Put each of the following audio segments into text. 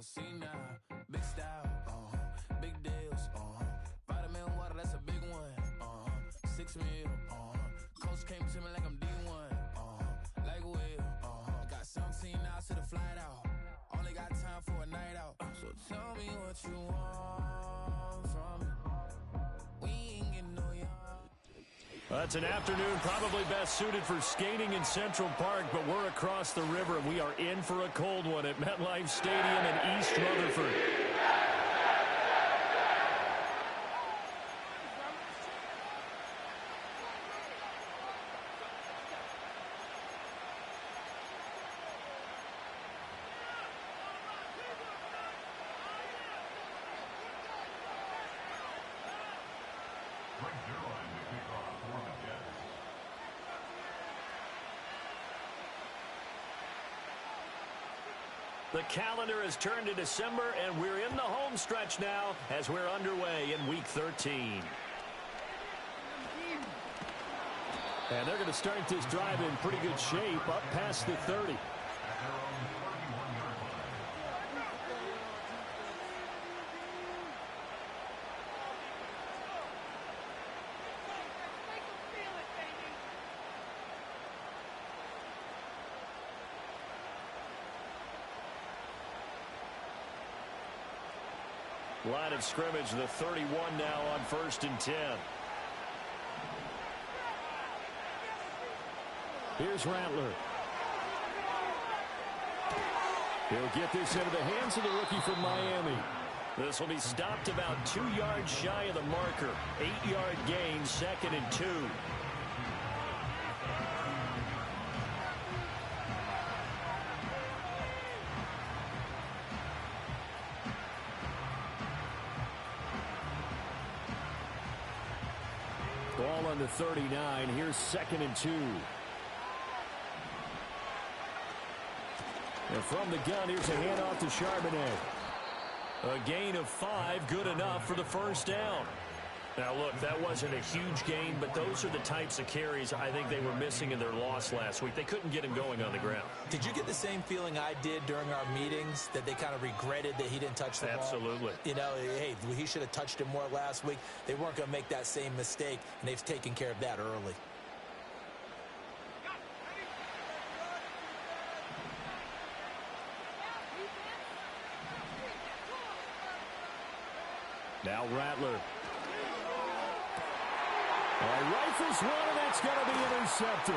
see now, big style, big deals, vitamin water, that's a big one, 6 meal, coach came to me like I'm D1, like Will, got 17 hours to the flight out, only got time for a night out, so tell me what you want from me, we ain't getting no young. It's an afternoon probably best suited for skating in Central Park, but we're across the river and we are in for a cold one at MetLife Stadium in East Rutherford. The calendar has turned to December, and we're in the home stretch now as we're underway in Week 13. And they're going to start this drive in pretty good shape, up past the 30. Line of scrimmage, the 31 now on 1st and 10. Here's Rattler. He'll get this into the hands of the rookie from Miami. This will be stopped about 2 yards shy of the marker. 8-yard gain, 2nd and 2. Ball on the 39. Here's 2nd and 2. And from the gun, here's a handoff to Charbonnet. A gain of 5, good enough for the first down. Now, look, that wasn't a huge gain, but those are the types of carries I think they were missing in their loss last week. They couldn't get him going on the ground. Did you get the same feeling I did during our meetings, that they kind of regretted that he didn't touch the ball? Absolutely. You know, hey, he should have touched it more last week. They weren't going to make that same mistake, and they've taken care of that early. Now Rattler. Rifles one, and that's going to be intercepted.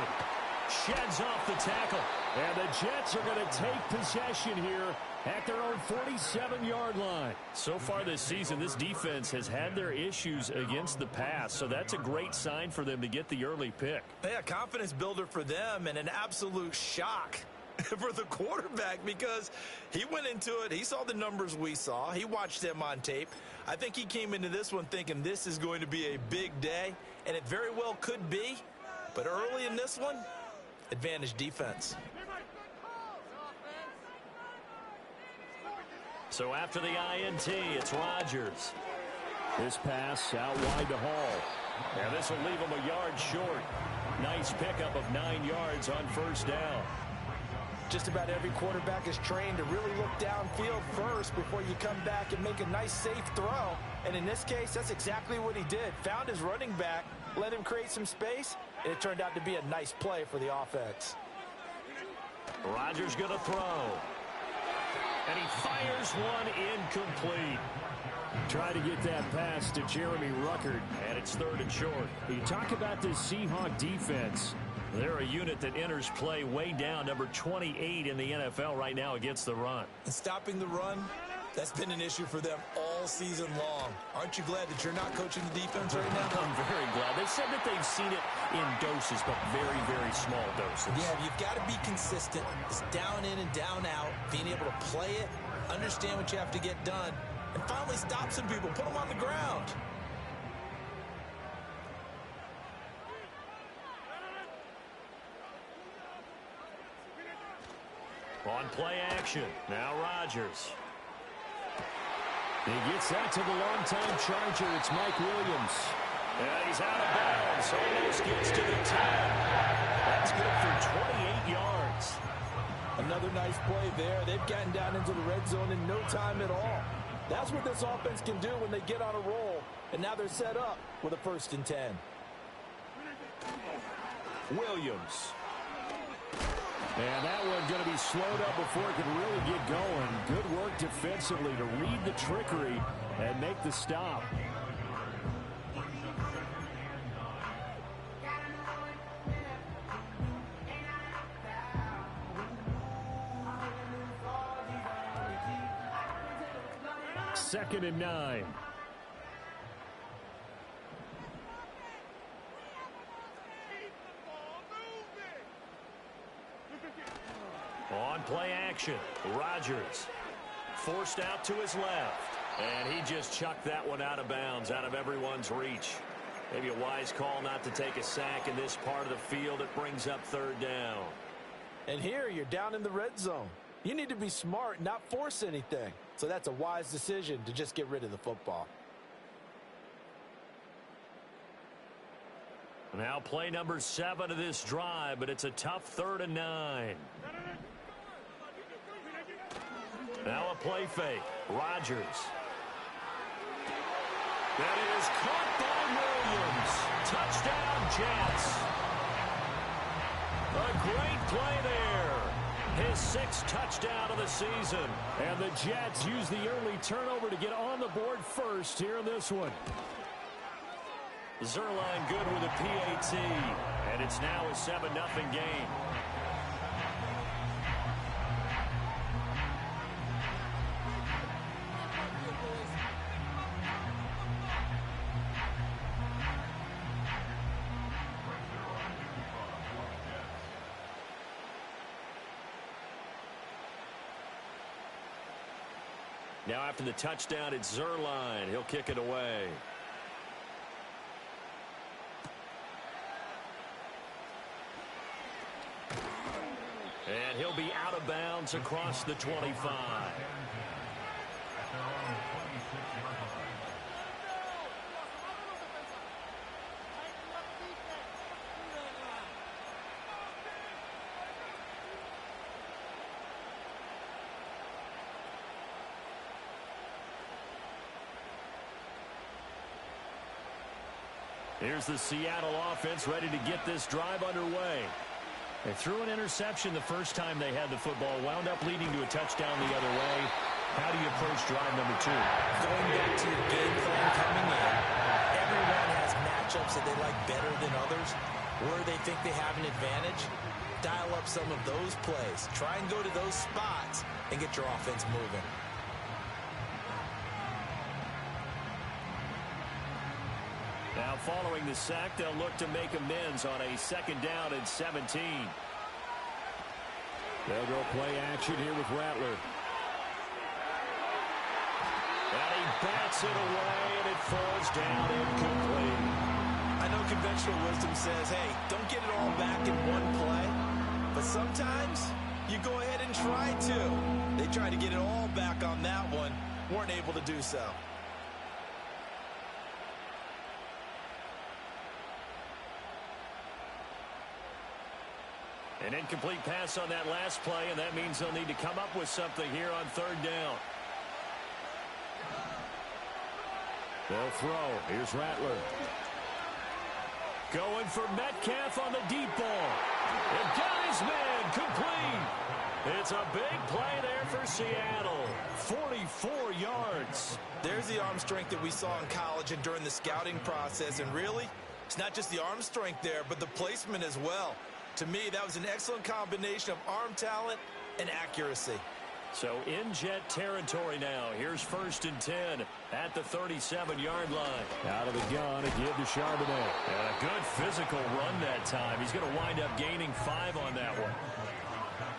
Sheds off the tackle. And the Jets are going to take possession here at their own 47-yard line. So far this season, this defense has had their issues against the pass, so that's a great sign for them to get the early pick. Yeah, confidence builder for them, and an absolute shock for the quarterback, because he went into it, he saw the numbers we saw, he watched them on tape. I think he came into this one thinking this is going to be a big day, and it very well could be, but early in this one, advantage defense. So after the INT, it's Rodgers. This pass out wide to Hall. And this will leave him a yard short. Nice pickup of 9 yards on first down. Just about every quarterback is trained to really look downfield first before you come back and make a nice, safe throw. And in this case, that's exactly what he did. Found his running back, let him create some space, and it turned out to be a nice play for the offense. Rodgers going to throw. And he fires one incomplete. Try to get that pass to Jeremy Ruckert, and it's 3rd and short. You talk about this Seahawk defense. They're a unit that enters play way down, number 28 in the NFL right now against the run. And stopping the run, that's been an issue for them all season long. Aren't you glad that you're not coaching the defense right now? I'm very glad. They said that they've seen it in doses, but very, very small doses. Yeah, you've got to be consistent. It's down in and down out, being able to play it, understand what you have to get done, and finally stop some people, put them on the ground. On play action, now Rodgers. He gets that to the longtime Charger. It's Mike Williams. And he's out of bounds. Almost gets to the 10. That's good for 28 yards. Another nice play there. They've gotten down into the red zone in no time at all. That's what this offense can do when they get on a roll. And now they're set up with a 1st and 10. Williams. And that one going to be slowed up before it can really get going. Good work defensively to read the trickery and make the stop. Second and 9. On play action, Rodgers forced out to his left, and he just chucked that one out of bounds, out of everyone's reach. Maybe a wise call not to take a sack in this part of the field. It brings up 3rd down. And here you're down in the red zone. You need to be smart, not force anything. So that's a wise decision to just get rid of the football. Now play number 7 of this drive, but it's a tough 3rd and 9. Now a play fake. Rodgers. That is caught by Williams. Touchdown, Jets. A great play there. His 6th touchdown of the season. And the Jets use the early turnover to get on the board first here in this one. Zerline good with a PAT. And it's now a 7-0 game. Now after the touchdown, it's Zerline. He'll kick it away. And he'll be out of bounds across the 25. Here's the Seattle offense ready to get this drive underway. They threw an interception the first time they had the football, wound up leading to a touchdown the other way. How do you approach drive number 2? Going back to your game plan coming in, everyone has matchups that they like better than others, where they think they have an advantage. Dial up some of those plays. Try and go to those spots and get your offense moving. Now following the sack, they'll look to make amends on a 2nd down and 17. They'll go play action here with Rattler. And he bats it away, and it falls down incomplete. I know conventional wisdom says, hey, don't get it all back in one play. But sometimes you go ahead and try to. They tried to get it all back on that one, weren't able to do so. An incomplete pass on that last play, and that means they'll need to come up with something here on 3rd down. They'll throw. Here's Rattler. Going for Metcalf on the deep ball. And got his man complete. It's a big play there for Seattle. 44 yards. There's the arm strength that we saw in college and during the scouting process. And really, it's not just the arm strength there, but the placement as well. To me, that was an excellent combination of arm talent and accuracy. So in Jet territory now. Here's 1st and 10 at the 37-yard line. Out of the gun, again to Charbonnet. And a good physical run that time. He's going to wind up gaining 5 on that one.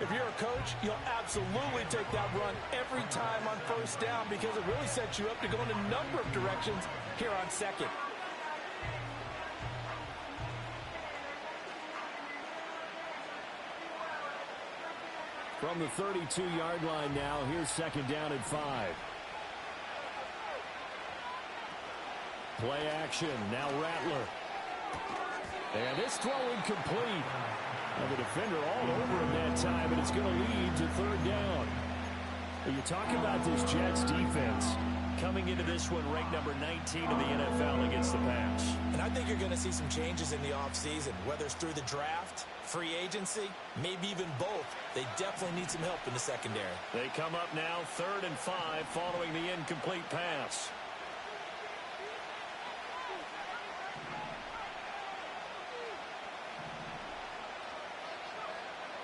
If you're a coach, you'll absolutely take that run every time on 1st down because it really sets you up to go in a number of directions here on 2nd. From the 32-yard line now, here's 2nd down and 5. Play action, now Rattler. And this throw incomplete. Well, the defender all over him that time, and it's going to lead to third down. Well, you talk about this Jets defense coming into this one ranked number 19 in the NFL against the pass. And I think you're going to see some changes in the offseason, whether it's through the draft, free agency, maybe even both. They definitely need some help in the secondary. They come up now 3rd and 5 following the incomplete pass.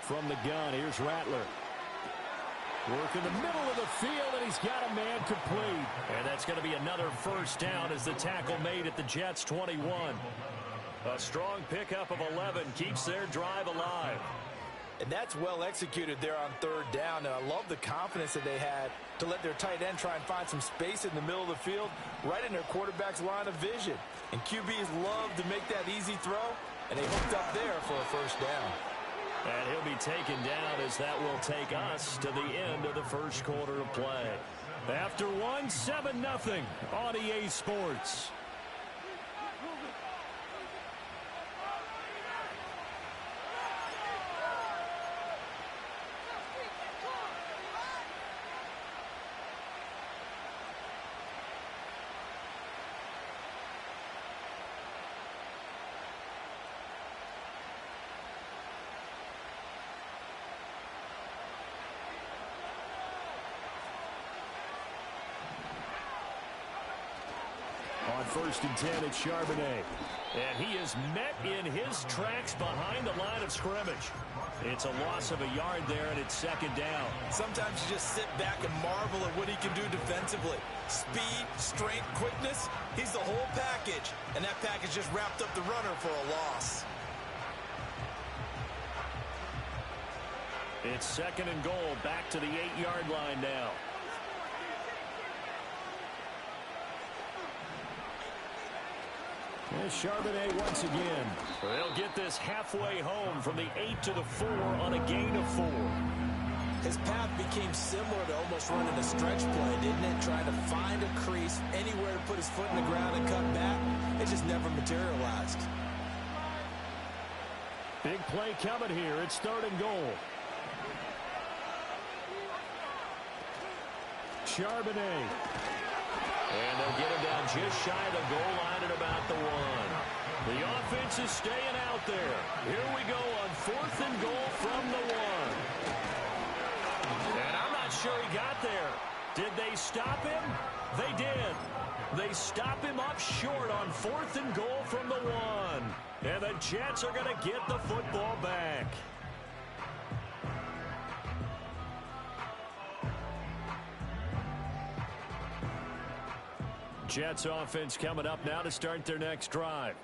From the gun, here's Rattler. Work in the middle of the field, and he's got a man complete. And that's going to be another first down as the tackle made at the Jets' 21. A strong pickup of 11 keeps their drive alive. And that's well executed there on 3rd down. And I love the confidence that they had to let their tight end try and find some space in the middle of the field, right in their quarterback's line of vision. And QBs love to make that easy throw, and they hooked up there for a first down. And he'll be taken down as that will take us to the end of the first quarter of play. After 7-0 on EA Sports. On 1st and 10, it's Charbonnet. And he is met in his tracks behind the line of scrimmage. It's a loss of a yard there, and it's 2nd down. Sometimes you just sit back and marvel at what he can do defensively. Speed, strength, quickness, he's the whole package. And that package just wrapped up the runner for a loss. It's 2nd and goal, back to the 8-yard line now. There's Charbonnet once again. They'll get this halfway home from the 8 to the 4 on a gain of 4. His path became similar to almost running a stretch play, didn't it? Trying to find a crease, anywhere to put his foot in the ground and cut back. It just never materialized. Big play coming here. It's 3rd and goal. Charbonnet. And they'll get him down just shy of the goal line at about the 1. The offense is staying out there. Here we go on 4th and goal from the 1. And I'm not sure he got there. Did they stop him? They did. They stop him up short on 4th and goal from the 1. And the Jets are going to get the football back. Jets offense coming up now to start their next drive.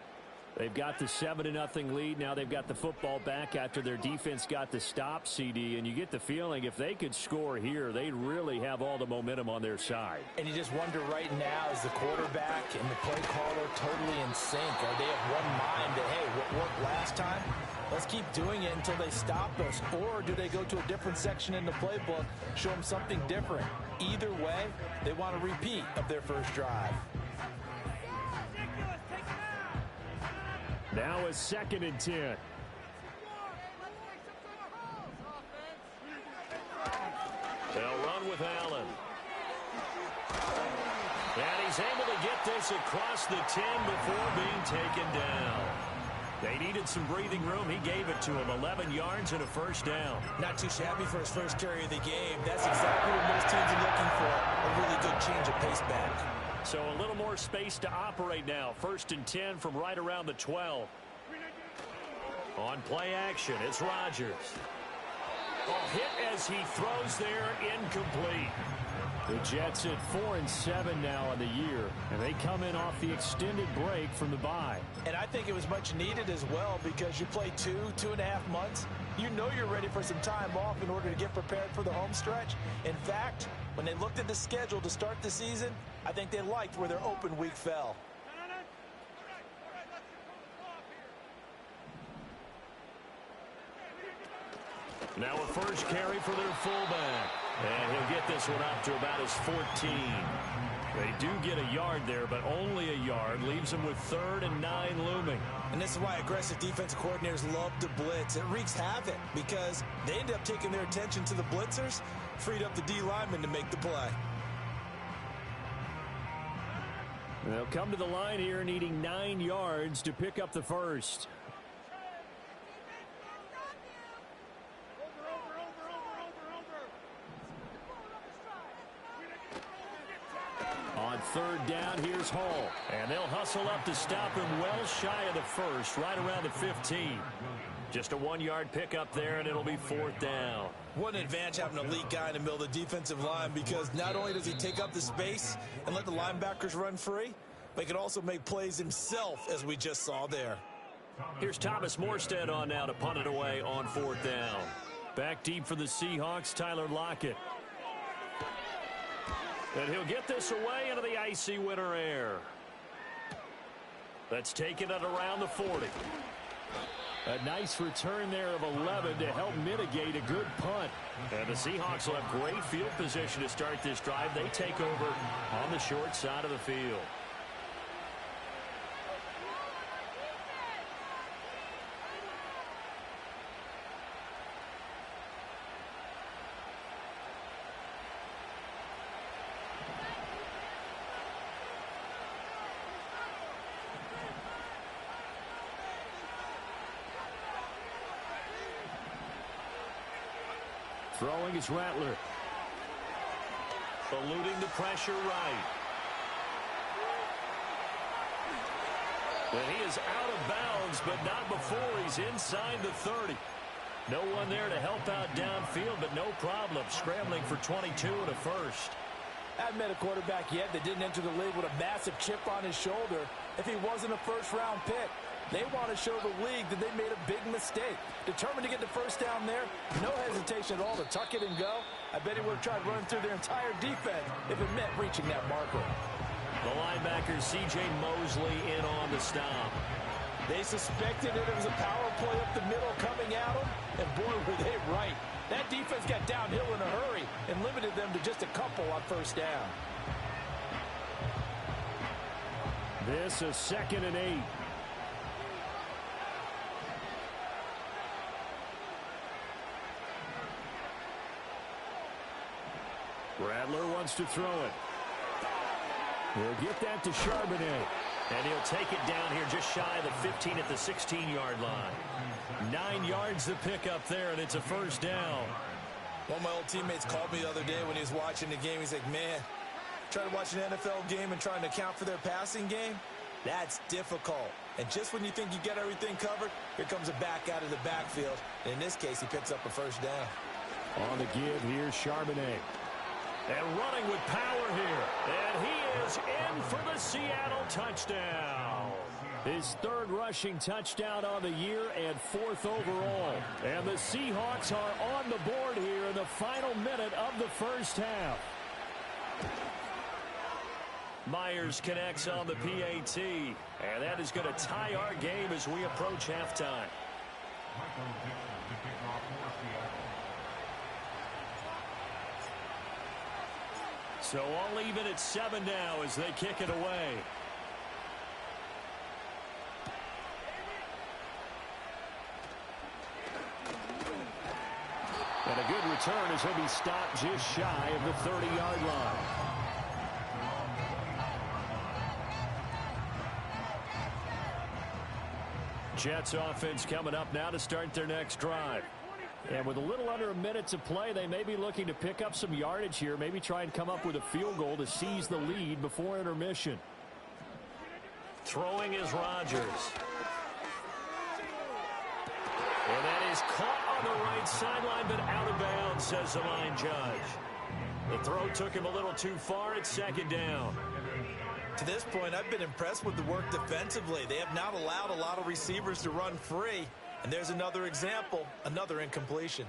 They've got the 7-0 lead. Now they've got the football back after their defense got the stop, CD. And you get the feeling if they could score here, they'd really have all the momentum on their side. And you just wonder right now, is the quarterback and the play caller totally in sync? Are they of one mind that, hey, what worked last time? Let's keep doing it until they stop us. Or do they go to a different section in the playbook, show them something different? Either way, they want a repeat of their first drive. Now a 2nd and 10. They'll run with Allen. And he's able to get this across the 10 before being taken down. They needed some breathing room. He gave it to him. 11 yards and a first down. Not too shabby for his first carry of the game. That's exactly what most teams are looking for. A really good change of pace back. So a little more space to operate now. 1st and 10 from right around the 12. On play action, it's Rodgers. Oh, hit as he throws there, incomplete. The Jets at 4-7 now on the year, and they come in off the extended break from the bye. And I think it was much needed as well, because you play 2.5 months. You know you're ready for some time off in order to get prepared for the home stretch. In fact, when they looked at the schedule to start the season, I think they liked where their open week fell. Now a first carry for their fullback. And he'll get this one up to about his 14. They do get a yard there, but only a yard. Leaves them with 3rd and 9 looming. And this is why aggressive defensive coordinators love to blitz. It wreaks havoc because they end up taking their attention to the blitzers, freed up the D lineman to make the play. They'll come to the line here needing 9 yards to pick up the first. On 3rd down, here's Hall. And they'll hustle up to stop him well shy of the first, right around the 15. Just a 1-yard pickup there, and it'll be 4th down. What an advantage having an elite guy in the middle of the defensive line, because not only does he take up the space and let the linebackers run free, but he can also make plays himself, as we just saw there. Here's Thomas Morstead on now to punt it away on 4th down. Back deep for the Seahawks, Tyler Lockett. And he'll get this away into the icy winter air. That's taken it around the 40. A nice return there of 11 to help mitigate a good punt. And the Seahawks will have great field position to start this drive. They take over on the short side of the field. Throwing is Rattler. Eluding the pressure right. And he is out of bounds, but not before he's inside the 30. No one there to help out downfield, but no problem. Scrambling for 22 and a first. I haven't met a quarterback yet that didn't enter the league with a massive chip on his shoulder if he wasn't a first-round pick. They want to show the league that they made a big mistake. Determined to get the first down there, no hesitation at all to tuck it and go. I bet he would have tried running through their entire defense if it meant reaching that marker. The linebacker C.J. Mosley in on the stop. They suspected that it was a power play up the middle coming at them, and boy, were they right. That defense got downhill in a hurry and limited them to just a couple on first down. This is 2nd and 8. Rattler wants to throw it. He'll get that to Charbonnet. And he'll take it down here just shy of the 15 at the 16-yard line. 9 yards to pick up there, and it's a first down. One of my old teammates called me the other day when he was watching the game. He's like, man, trying to watch an NFL game and trying to account for their passing game, that's difficult. And just when you think you get everything covered, here comes a back out of the backfield. And in this case, he picks up a first down. On the give, here's Charbonnet. And running with power here. And he is in for the Seattle touchdown. His 3rd rushing touchdown on the year and 4th overall. And the Seahawks are on the board here in the final minute of the first half. Myers connects on the PAT. And that is going to tie our game as we approach halftime. So all even at 7 now as they kick it away. And a good return as he'll be stopped just shy of the 30-yard line. Jets offense coming up now to start their next drive. And with a little under a minute to play, they may be looking to pick up some yardage here, maybe try and come up with a field goal to seize the lead before intermission. Throwing is Rodgers. And that is caught on the right sideline, but out of bounds, says the line judge. The throw took him a little too far at 2nd down. To this point, I've been impressed with the work defensively. They have not allowed a lot of receivers to run free. And there's another example, another incompletion.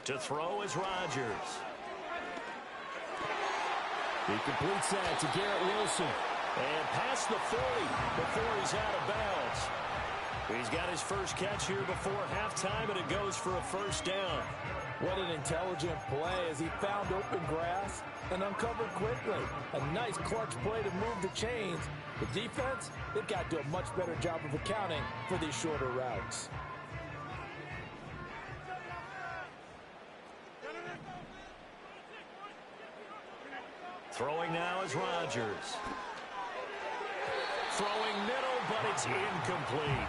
To throw is Rodgers. He completes that to Garrett Wilson. And past the 40 before he's out of bounds. He's got his first catch here before halftime, and it goes for a first down. What an intelligent play as he found open grass and uncovered quickly. A nice clutch play to move the chains. The defense, they've got to do a much better job of accounting for these shorter routes. Throwing now is Rodgers. Throwing middle, but it's incomplete.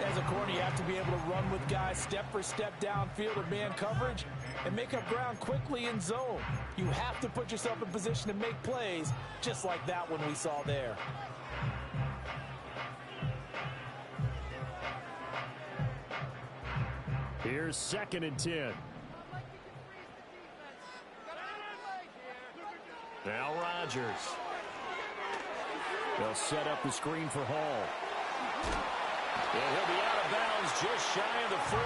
As a corner, you have to be able to run with guys step for step downfield in man coverage and make up ground quickly in zone. You have to put yourself in position to make plays, just like that one we saw there. Here's 2nd and 10. Now Rodgers. They'll set up the screen for Hall. And he'll be out of bounds just shy of the 40.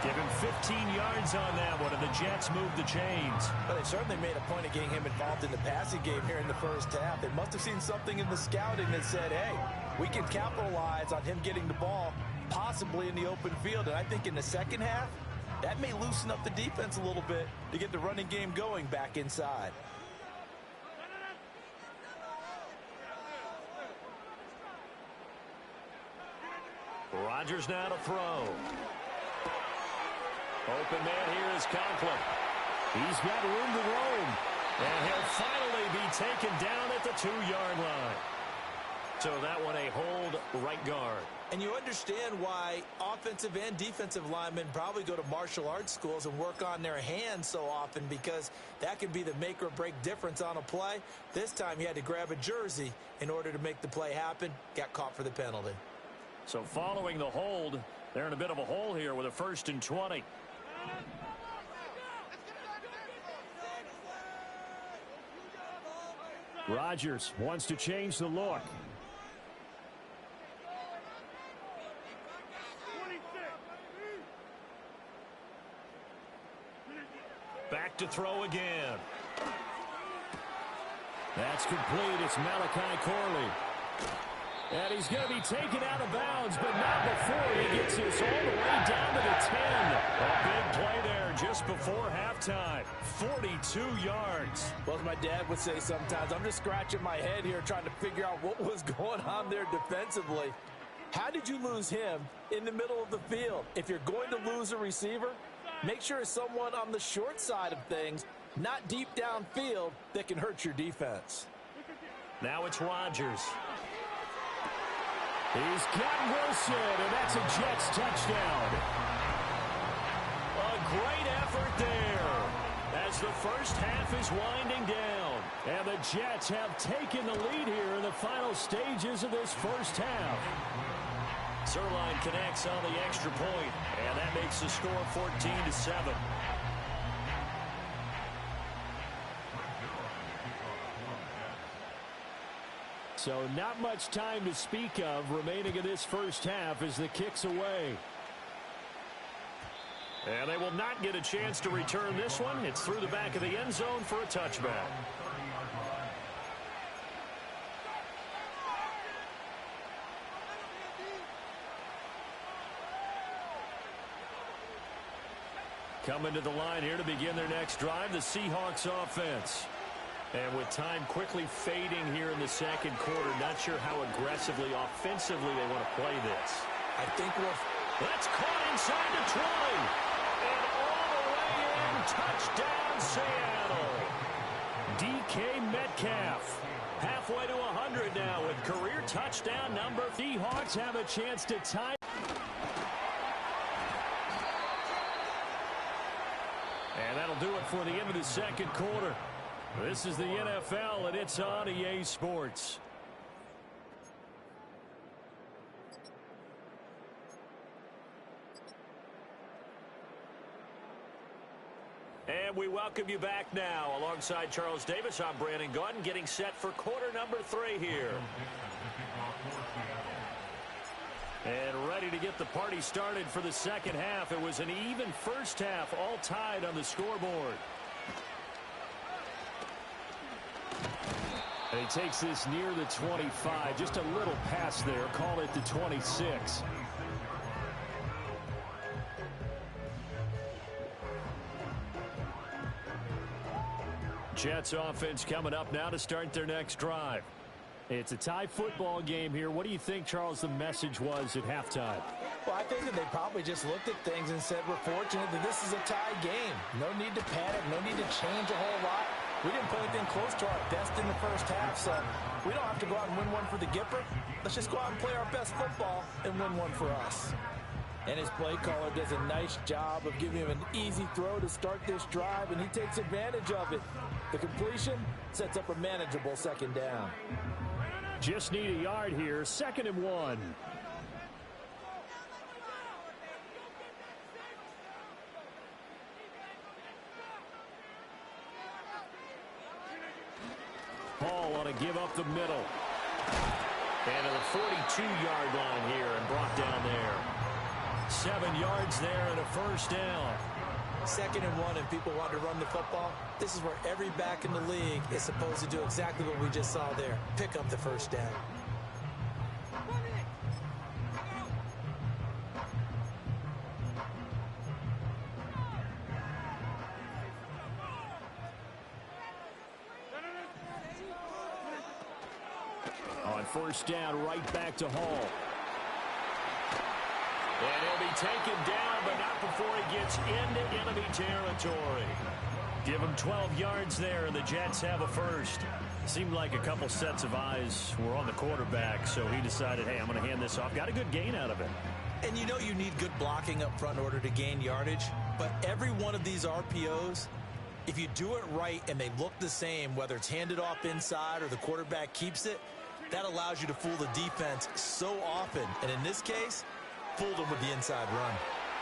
Give him 15 yards on that one, and the Jets move the chains. But they certainly made a point of getting him involved in the passing game here in the first half. They must have seen something in the scouting that said, hey, we can capitalize on him getting the ball, possibly in the open field. And I think in the second half, that may loosen up the defense a little bit to get the running game going back inside. Rodgers now to throw. Open man here is Conklin. He's got room to roam. And he'll finally be taken down at the 2-yard line. So that one a hold right guard. And you understand why offensive and defensive linemen probably go to martial arts schools and work on their hands so often, because that can be the make or break difference on a play. This time he had to grab a jersey in order to make the play happen. Got caught for the penalty. So following the hold, they're in a bit of a hole here with a 1st and 20. Rodgers wants to change the look. Back to throw again. That's complete. It's Malachi Corley. And he's going to be taken out of bounds, but not before he gets this all the way down to the 10. A big play there just before halftime. 42 yards. Well, as my dad would say sometimes, I'm just scratching my head here trying to figure out what was going on there defensively. How did you lose him in the middle of the field? If you're going to lose a receiver, make sure it's someone on the short side of things, not deep downfield, that can hurt your defense. Now it's Rodgers. He's got Wilson, and that's a Jets touchdown. A great effort there as the first half is winding down. And the Jets have taken the lead here in the final stages of this first half. Zerline connects on the extra point, and that makes the score 14-7. So not much time to speak of remaining in this first half as the kick's away. And they will not get a chance to return this one. It's through the back of the end zone for a touchback. Coming to the line here to begin their next drive, the Seahawks offense. And with time quickly fading here in the second quarter, not sure how aggressively, offensively they want to play this. I think that's caught inside the 20. And all the way in, touchdown Seattle. DK Metcalf. Halfway to 100 now with career touchdown number. Seahawks have a chance to tie. And that'll do it for the end of the second quarter. This is the NFL, and it's on EA Sports. And we welcome you back now. Alongside Charles Davis, I'm Brandon Gaudin, getting set for quarter number 3 here. And ready to get the party started for the second half. It was an even first half, all tied on the scoreboard. And he takes this near the 25. Just a little pass there. Call it the 26. Jets offense coming up now to start their next drive. It's a tie football game here. What do you think, Charles, the message was at halftime? Well, I think that they probably just looked at things and said, we're fortunate that this is a tie game. No need to panic. No need to change a whole lot. We didn't play anything close to our best in the first half, so we don't have to go out and win one for the Gipper. Let's just go out and play our best football and win one for us. And his play caller does a nice job of giving him an easy throw to start this drive, and he takes advantage of it. The completion sets up a manageable second down. Just need a yard here. 2nd and 1. Hall on a give up the middle. And to the 42-yard line here and brought down there. 7 yards there and a first down. 2nd and 1 and people want to run the football. This is where every back in the league is supposed to do exactly what we just saw there. Pick up the first down. On first down, right back to Hall. And he'll be taken down, but not before he gets into enemy territory. Give him 12 yards there, and the Jets have a first. Seemed like a couple sets of eyes were on the quarterback, so he decided, hey, I'm going to hand this off. Got a good gain out of it. And you know you need good blocking up front in order to gain yardage, but every one of these RPOs, if you do it right and they look the same, whether it's handed off inside or the quarterback keeps it, that allows you to fool the defense so often. And in this case, fooled him with the inside run.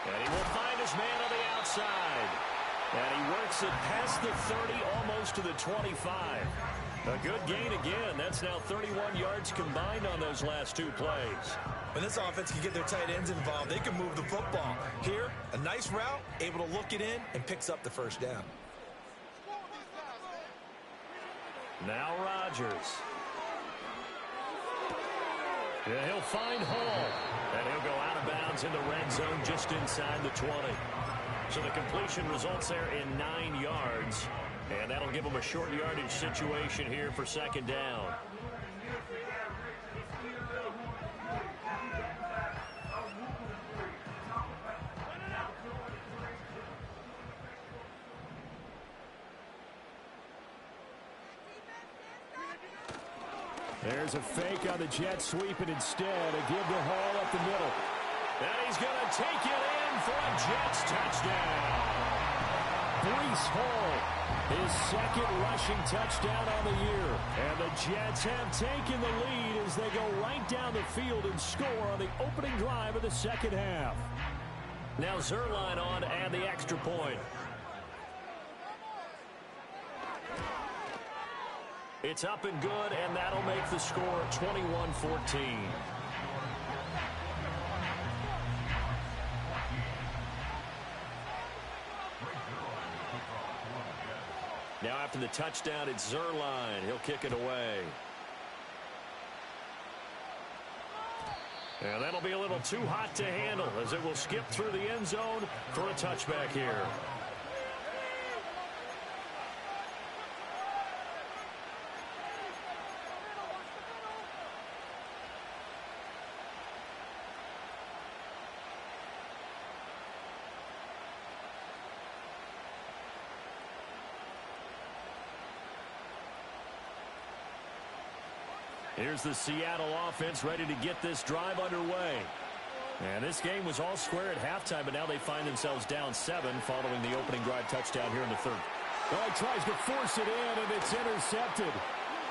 And he will find his man on the outside. And he works it past the 30, almost to the 25. A good gain again. That's now 31 yards combined on those last 2 plays. When this offense can get their tight ends involved, they can move the football. Here, a nice route, able to look it in, and picks up the first down. Now Rodgers. Yeah, he'll find Hall. And he'll go out of bounds in the red zone just inside the 20. So the completion results there in 9 yards. And that'll give him a short yardage situation here for 2nd down. There's a fake on the Jets sweep, and instead a give to Hall up the middle. And he's going to take it in for a Jets touchdown. Breece Hall, his 2nd rushing touchdown on the year. And the Jets have taken the lead as they go right down the field and score on the opening drive of the 2nd half. Now Zuerlein on to add the extra point. It's up and good, and that'll make the score 21-14. Now after the touchdown, it's Zuerlein. He'll kick it away. And that'll be a little too hot to handle as it will skip through the end zone for a touchback here. Here's the Seattle offense ready to get this drive underway. And this game was all square at halftime, but now they find themselves down 7 following the opening drive touchdown here in the 3rd. Oh, he tries to force it in, and it's intercepted.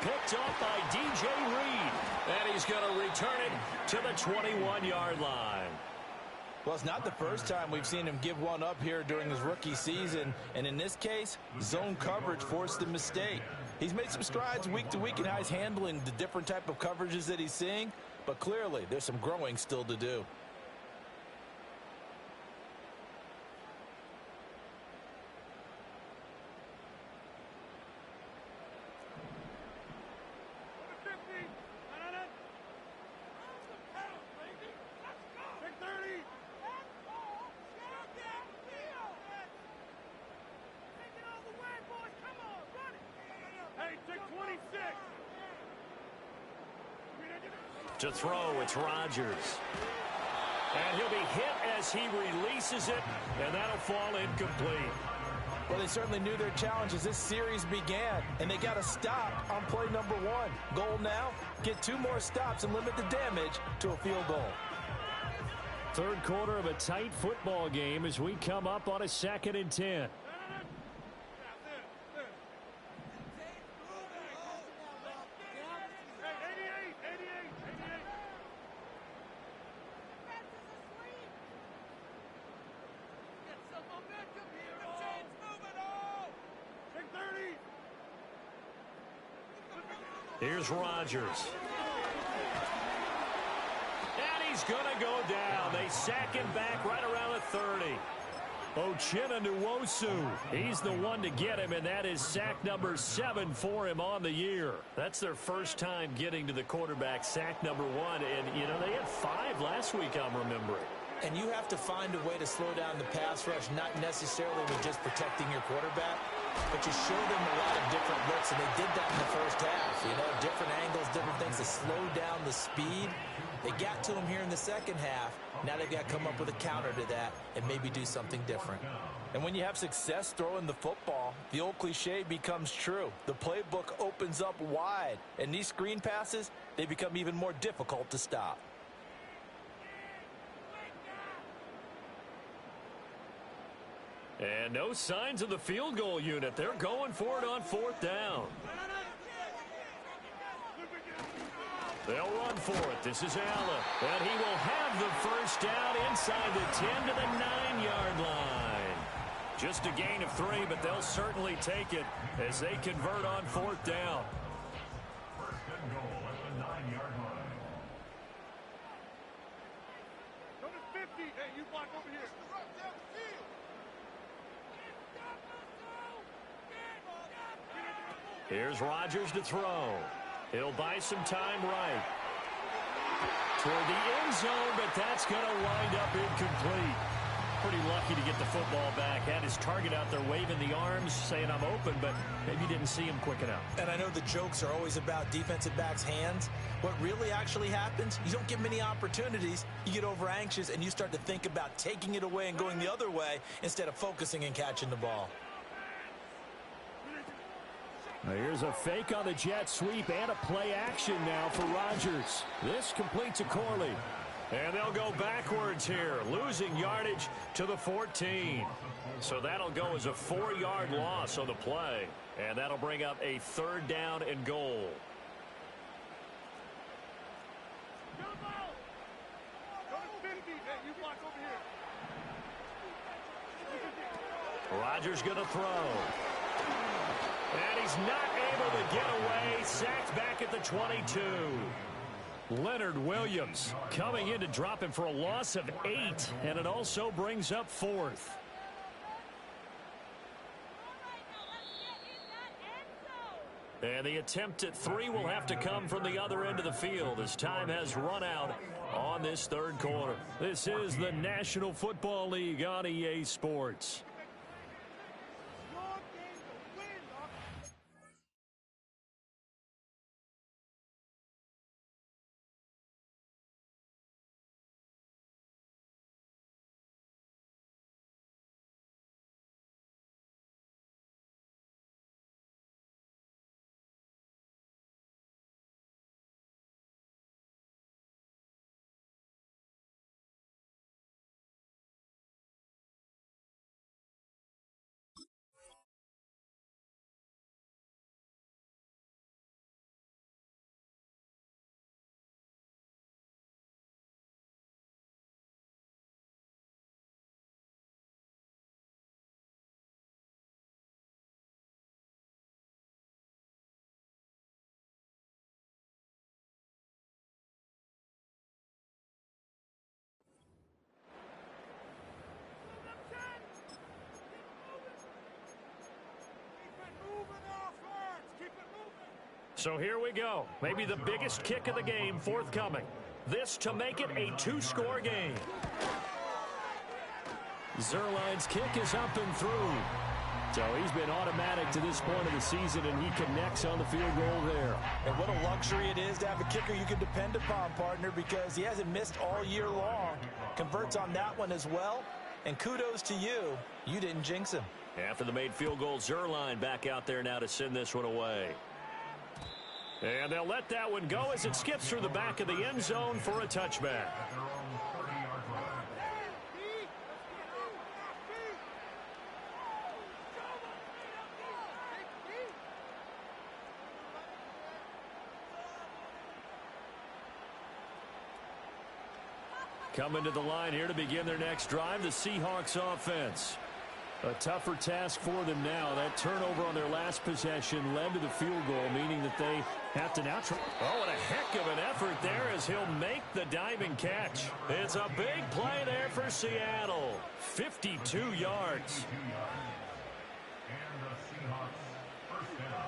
Picked up by DJ Reed. And he's going to return it to the 21-yard line. Well, it's not the first time we've seen him give one up here during his rookie season. And in this case, zone coverage forced the mistake. He's made some strides week to week in how he's handling the different type of coverages that he's seeing. But clearly, there's some growing still to do. To throw, it's Rodgers. And he'll be hit as he releases it, and that'll fall incomplete. Well, they certainly knew their challenge as this series began, and they got to stop on play number 1. Goal now, get 2 more stops and limit the damage to a field goal. Third quarter of a tight football game as we come up on a 2nd and 10. Here's Rodgers. And he's going to go down. They sack him back right around the 30. Uchenna Nwosu, he's the one to get him, and that is sack number 7 for him on the year. That's their first time getting to the quarterback, sack number 1. And, you know, they had 5 last week, I'm remembering. And you have to find a way to slow down the pass rush, not necessarily with just protecting your quarterback, but you show them a lot of different looks, and they did that in the first half. You know, different angles, different things to slow down the speed. They got to him here in the second half. Now they've got to come up with a counter to that and maybe do something different. And when you have success throwing the football, the old cliche becomes true. The playbook opens up wide, and these screen passes, they become even more difficult to stop. And no signs of the field goal unit. They're going for it on 4th down. They'll run for it. This is Allen. And he will have the first down inside the 10 to the 9-yard line. Just a gain of 3, but they'll certainly take it as they convert on 4th down. First and goal at the 9-yard line. Go to 50. Hey, you block over here. Here's Rodgers to throw. He'll buy some time right. Toward the end zone, but that's going to wind up incomplete. Pretty lucky to get the football back. Had his target out there waving the arms, saying I'm open, but maybe didn't see him quick enough. And I know the jokes are always about defensive backs' hands. What really actually happens, you don't get many opportunities. You get over anxious, and you start to think about taking it away and going the other way instead of focusing and catching the ball. Here's a fake on the jet sweep and a play action now for Rodgers. This completes a Corley. And they'll go backwards here, losing yardage to the 14. So that'll go as a 4-yard loss on the play. And that'll bring up a 3rd down and goal. Rodgers going to throw. And he's not able to get away. Sacked back at the 22. Leonard Williams coming in to drop him for a loss of 8. And it also brings up 4th. And the attempt at 3 will have to come from the other end of the field as time has run out on this 3rd quarter. This is the National Football League on EA Sports. So here we go. Maybe the biggest kick of the game forthcoming. This to make it a 2-score game. Zerline's kick is up and through. So he's been automatic to this point of the season, and he connects on the field goal there. And what a luxury it is to have a kicker you can depend upon, partner, because he hasn't missed all year long. Converts on that one as well. And kudos to you. You didn't jinx him. After the made field goal, Zuerlein back out there now to send this one away. And they'll let that one go as it skips through the back of the end zone for a touchback. Coming to the line here to begin their next drive, the Seahawks offense. A tougher task for them now. That turnover on their last possession led to the field goal, meaning that they have to now try. Oh, and a heck of an effort there as he'll make the diving catch. It's a big play there for Seattle. 52 yards. And the Seahawks first down.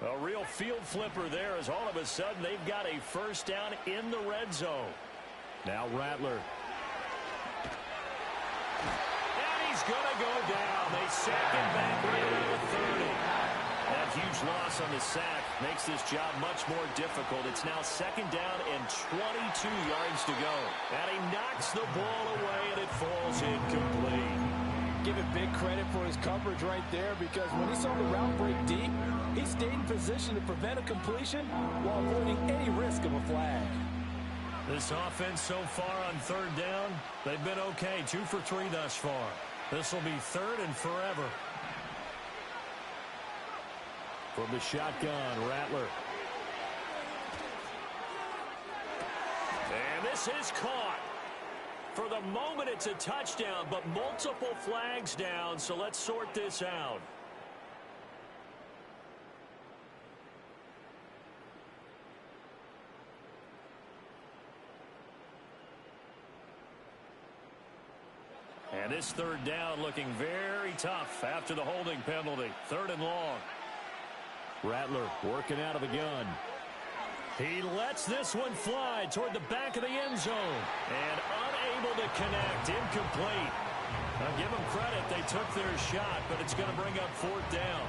A real field flipper there as all of a sudden they've got a first down in the red zone. Now Rattler. And he's going to go down. They sack him back right around the 30. That huge loss on the sack makes this job much more difficult. It's now second down and 22 yards to go. And he knocks the ball away and it falls incomplete. Give it big credit for his coverage right there, because when he saw the route break deep, he stayed in position to prevent a completion while avoiding any risk of a flag. This offense so far on third down, they've been okay. 2 for 3 thus far. This will be third and forever. From the shotgun, Rattler. And this is caught. For the moment, it's a touchdown, but multiple flags down, so let's sort this out. And this third down looking very tough after the holding penalty. Third and long. Rattler working out of the gun. He lets this one fly toward the back of the end zone. And unable to connect. Incomplete. Now give them credit. They took their shot, but it's going to bring up fourth down.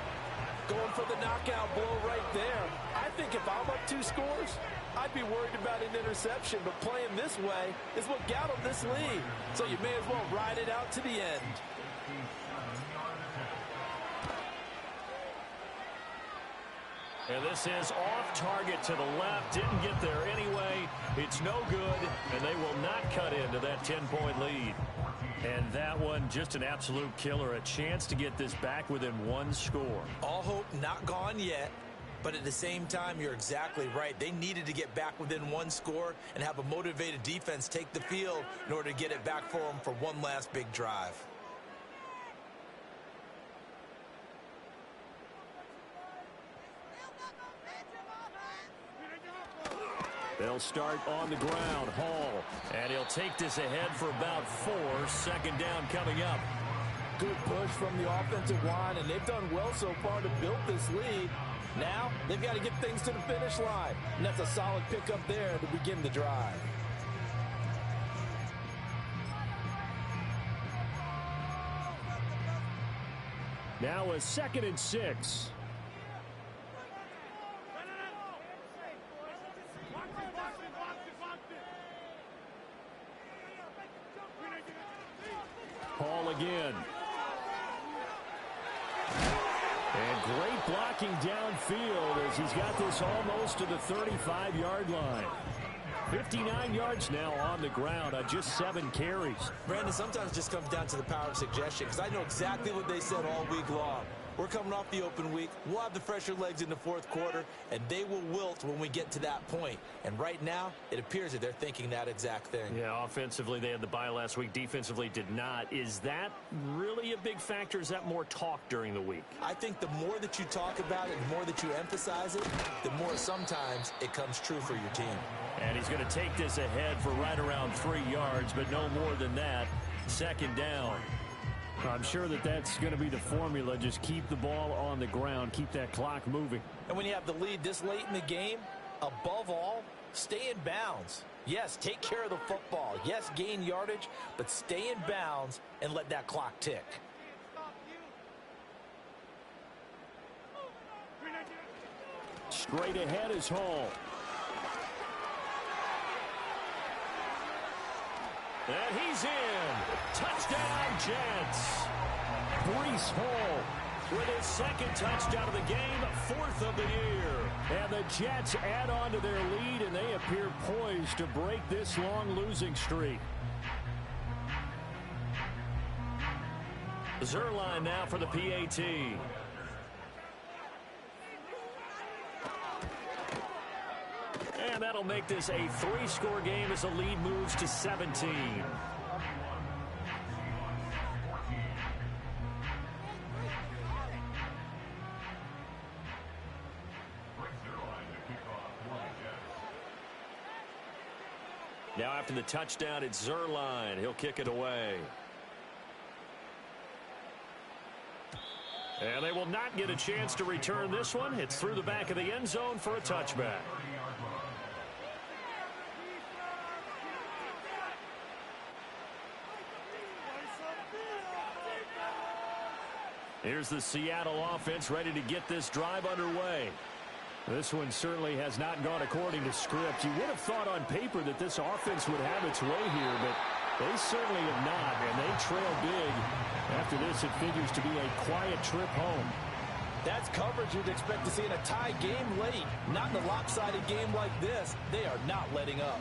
Going for the knockout blow right there. I think if I'm up 2 scores, I'd be worried about an interception. But playing this way is what got them this lead. So you may as well ride it out to the end. And this is off target to the left. Didn't get there anyway. It's no good, and they will not cut into that 10-point lead. And that one, just an absolute killer. A chance to get this back within 1 score. All hope not gone yet. But at the same time, you're exactly right. They needed to get back within 1 score and have a motivated defense take the field in order to get it back for them for one last big drive. They'll start on the ground. Hall. And he'll take this ahead for about 4. Second down coming up. Good push from the offensive line, and they've done well so far to build this lead. Now, they've got to get things to the finish line. And that's a solid pickup there to begin the drive. Now a 2nd and 6. Paul again. And great blocking downfield as he's got this almost to the 35-yard line. 59 yards now on the ground on just 7 carries. Brandon, sometimes it just comes down to the power of suggestion, because I know exactly what they said all week long. We're coming off the open week. We'll have the fresher legs in the 4th quarter, and they will wilt when we get to that point. And right now, it appears that they're thinking that exact thing. Yeah, offensively, they had the bye last week. Defensively, did not. Is that really a big factor? Is that more talk during the week? I think the more that you talk about it, the more that you emphasize it, the more sometimes it comes true for your team. And he's going to take this ahead for right around 3 yards, but no more than that. Second down. I'm sure that that's going to be the formula. Just keep the ball on the ground. Keep that clock moving. And when you have the lead this late in the game, above all, stay in bounds. Yes, take care of the football. Yes, gain yardage, but stay in bounds and let that clock tick. Straight ahead is Hall. And he's in. Touchdown, Jets. Breece Hall with his second touchdown of the game, fourth of the year. And the Jets add on to their lead, and they appear poised to break this long losing streak. Zerline now for the PAT. And that'll make this a three-score game as the lead moves to 17. Now after the touchdown, it's Zerline. He'll kick it away. And they will not get a chance to return this one. It's through the back of the end zone for a touchback. Here's the Seattle offense ready to get this drive underway. This one certainly has not gone according to script. You would have thought on paper that this offense would have its way here, but they certainly have not, and they trail big. After this, it figures to be a quiet trip home. That's coverage you'd expect to see in a tie game late. Not in a lopsided game like this. They are not letting up.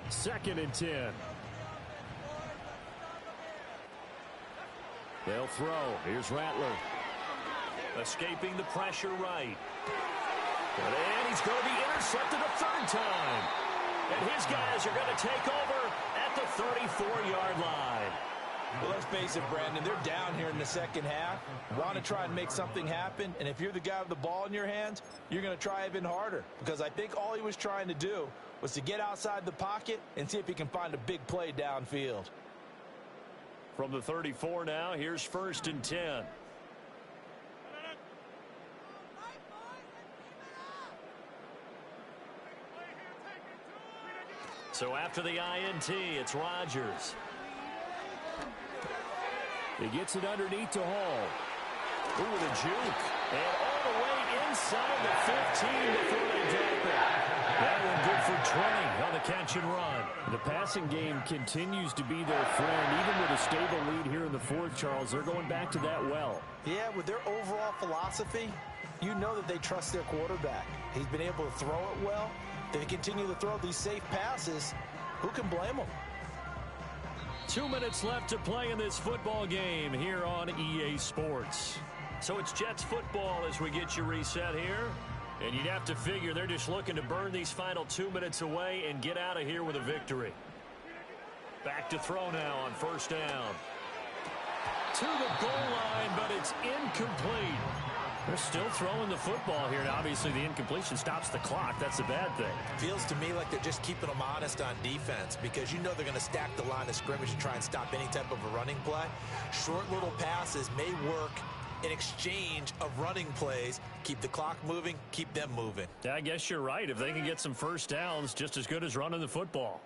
Second and 10. They'll throw. Here's Rattler. Escaping the pressure right. And he's going to be intercepted a third time. And his guys are going to take over at the 34-yard line. Well, let's face it, Brandon, they're down here in the second half. Want to try and make something happen, and if you're the guy with the ball in your hands, you're going to try even harder. Because I think all he was trying to do was to get outside the pocket and see if he can find a big play downfield. From the 34 now, here's first and 10. So after the INT, it's Rodgers. He gets it underneath to Hall. Ooh, with a juke. And all the way inside the 15 before they drop it. That one good for 20 on the catch and run. The passing game continues to be their friend. Even with a stable lead here in the fourth, Charles, they're going back to that well. Yeah, with their overall philosophy, you know that they trust their quarterback. He's been able to throw it well. They continue to throw these safe passes. Who can blame them? 2 minutes left to play in this football game here on EA Sports. So it's Jets football as we get you reset here. And you'd have to figure they're just looking to burn these final 2 minutes away and get out of here with a victory. Back to throw now on first down. To the goal line, but it's incomplete. They're still throwing the football here. And obviously, the incompletion stops the clock. That's a bad thing. Feels to me like they're just keeping them honest on defense because you know they're going to stack the line of scrimmage and try and stop any type of a running play. Short little passes may work in exchange of running plays. Keep the clock moving, keep them moving. Yeah, I guess you're right. If they can get some first downs, just as good as running the football.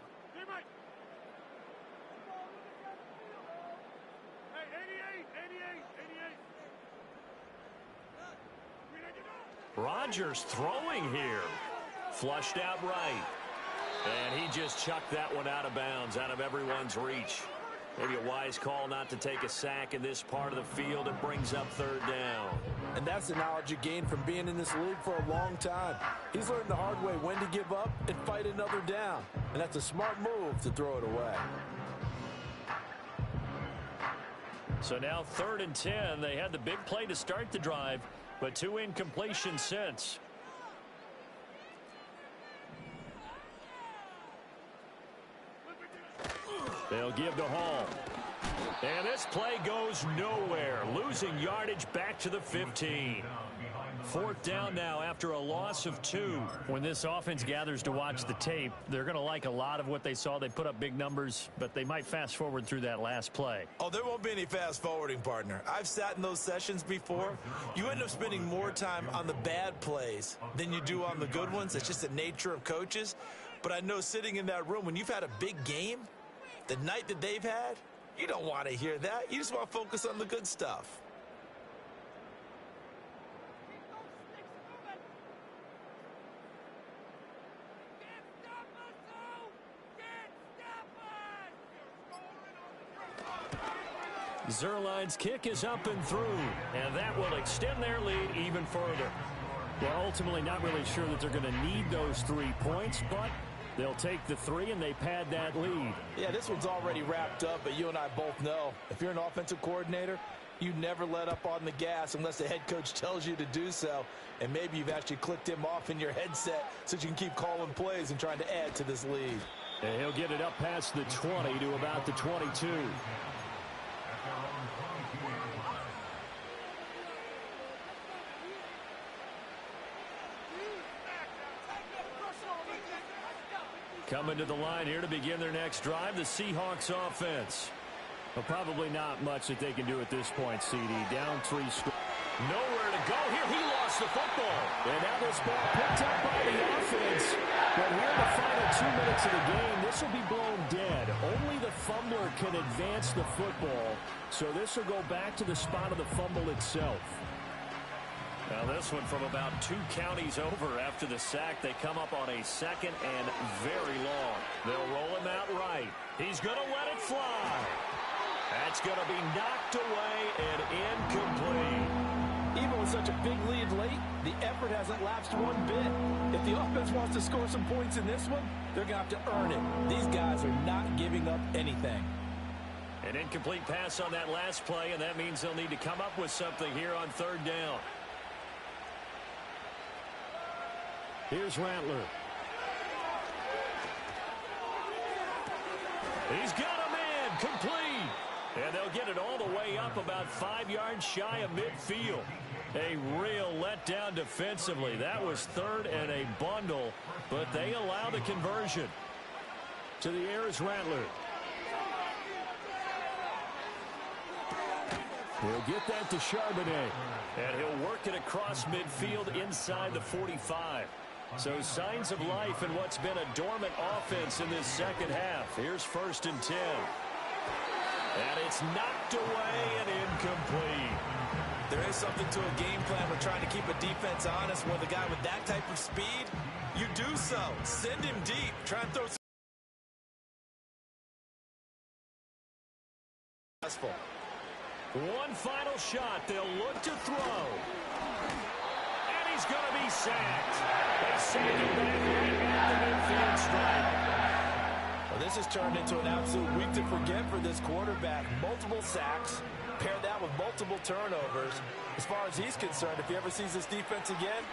Rodgers throwing here. Flushed out right. And he just chucked that one out of bounds, out of everyone's reach. Maybe a wise call not to take a sack in this part of the field. It brings up third down. And that's the knowledge you gain from being in this league for a long time. He's learned the hard way when to give up and fight another down. And that's a smart move to throw it away. So now 3rd and 10. They had the big play to start the drive, but 2 incompletions since. They'll give to Hall. And this play goes nowhere. Losing yardage back to the 15. 4th down now after a loss of 2. When this offense gathers to watch the tape, they're going to like a lot of what they saw. They put up big numbers, but they might fast forward through that last play. Oh, there won't be any fast forwarding, partner. I've sat in those sessions before. You end up spending more time on the bad plays than you do on the good ones. It's just the nature of coaches. But I know sitting in that room, when you've had a big game, the night that they've had, you don't want to hear that. You just want to focus on the good stuff. Zerline's kick is up and through, and that will extend their lead even further. Well, ultimately not really sure that they're going to need those 3 points, but they'll take the 3 and they pad that lead. Yeah, this one's already wrapped up, but you and I both know if you're an offensive coordinator, you never let up on the gas unless the head coach tells you to do so. And maybe you've actually clicked him off in your headset so you can keep calling plays and trying to add to this lead. And he'll get it up past the 20 to about the 22. Coming to the line here to begin their next drive, the Seahawks offense. Well, probably not much that they can do at this point, CD. Down 3 scores. Nowhere to go here. He lost the football. And now this ball picked up by the offense. But here in the final 2 minutes of the game, this will be blown dead. Only the fumbler can advance the football. So this will go back to the spot of the fumble itself. Now this one from about 2 counties over after the sack. They come up on a 2nd and very long. They'll roll him out right. He's going to let it fly. That's going to be knocked away and incomplete. Even with such a big lead late, the effort hasn't lapsed one bit. If the offense wants to score some points in this one, they're going to have to earn it. These guys are not giving up anything. An incomplete pass on that last play, and that means they'll need to come up with something here on 3rd down. Here's Rattler. He's got him in, complete. And they'll get it all the way up about 5 yards shy of midfield. A real letdown defensively. That was 3rd and a bundle, but they allow the conversion. To the air is Rattler. He'll get that to Charbonnet. And he'll work it across midfield inside the 45. So signs of life in what's been a dormant offense in this 2nd half. Here's 1st and 10. And it's knocked away and incomplete. There is something to a game plan with trying to keep a defense honest. With a guy with that type of speed, you do so. Send him deep. Try and throw some. One final shot. They'll look to throw. And he's going to be sacked. They send him back right at the midfield stripe. Well, this has turned into an absolute week to forget for this quarterback. Multiple sacks. Pair that with multiple turnovers. As far as he's concerned, if he ever sees this defense again,